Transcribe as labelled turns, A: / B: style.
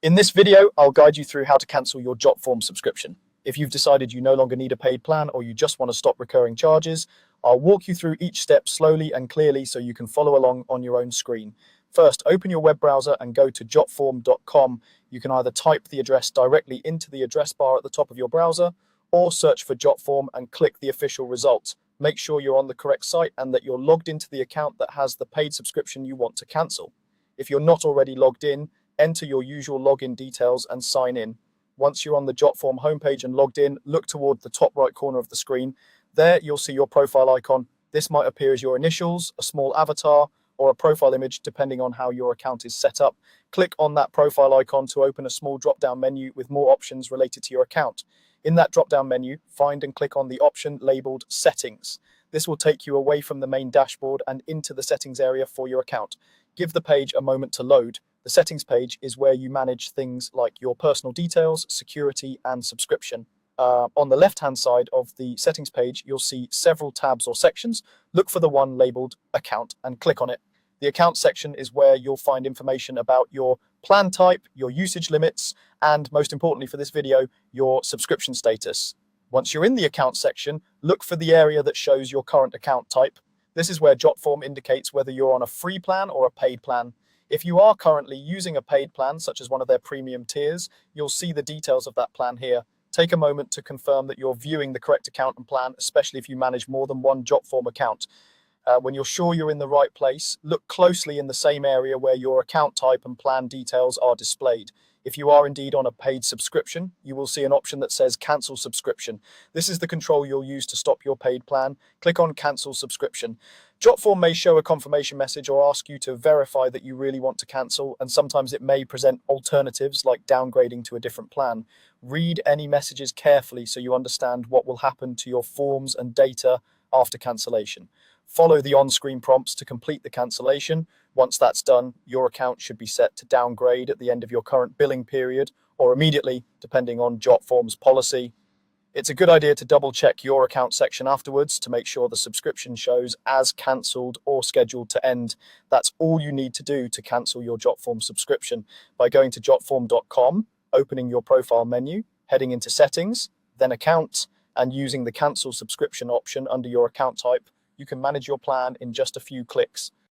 A: In this video, I'll guide you through how to cancel your Jotform subscription. If you've decided you no longer need a paid plan or you just want to stop recurring charges, I'll walk you through each step slowly and clearly so you can follow along on your own screen. First, open your web browser and go to jotform.com. You can either type the address directly into the address bar at the top of your browser or search for Jotform and click the official results. Make sure you're on the correct site and that you're logged into the account that has the paid subscription you want to cancel. If you're not already logged in, enter your usual login details and sign in. Once you're on the Jotform homepage and logged in, look toward the top right corner of the screen. There, you'll see your profile icon. This might appear as your initials, a small avatar, or a profile image, depending on how your account is set up. Click on that profile icon to open a small drop-down menu with more options related to your account. In that drop-down menu, find and click on the option labeled Settings. This will take you away from the main dashboard and into the settings area for your account. Give the page a moment to load. The settings page is where you manage things like your personal details, security, and subscription. On the left-hand side of the settings page, you'll see several tabs or sections. Look for the one labeled Account and click on it. The account section is where you'll find information about your plan type, your usage limits, and most importantly for this video, your subscription status. Once you're in the account section, look for the area that shows your current account type. This is where Jotform indicates whether you're on a free plan or a paid plan. If you are currently using a paid plan, such as one of their premium tiers, you'll see the details of that plan here. Take a moment to confirm that you're viewing the correct account and plan, especially if you manage more than one Jotform account. When you're sure you're in the right place, look closely in the same area where your account type and plan details are displayed. If you are indeed on a paid subscription, you will see an option that says Cancel Subscription. This is the control you'll use to stop your paid plan. Click on Cancel Subscription. Jotform may show a confirmation message or ask you to verify that you really want to cancel, and sometimes it may present alternatives like downgrading to a different plan. Read any messages carefully so you understand what will happen to your forms and data after cancellation. Follow the on-screen prompts to complete the cancellation. Once that's done, your account should be set to downgrade at the end of your current billing period or immediately, depending on Jotform's policy. It's a good idea to double-check your account section afterwards to make sure the subscription shows as cancelled or scheduled to end. That's all you need to do to cancel your Jotform subscription by going to jotform.com, opening your profile menu, heading into Settings, then Account, and using the Cancel Subscription option under your account type. You can manage your plan in just a few clicks.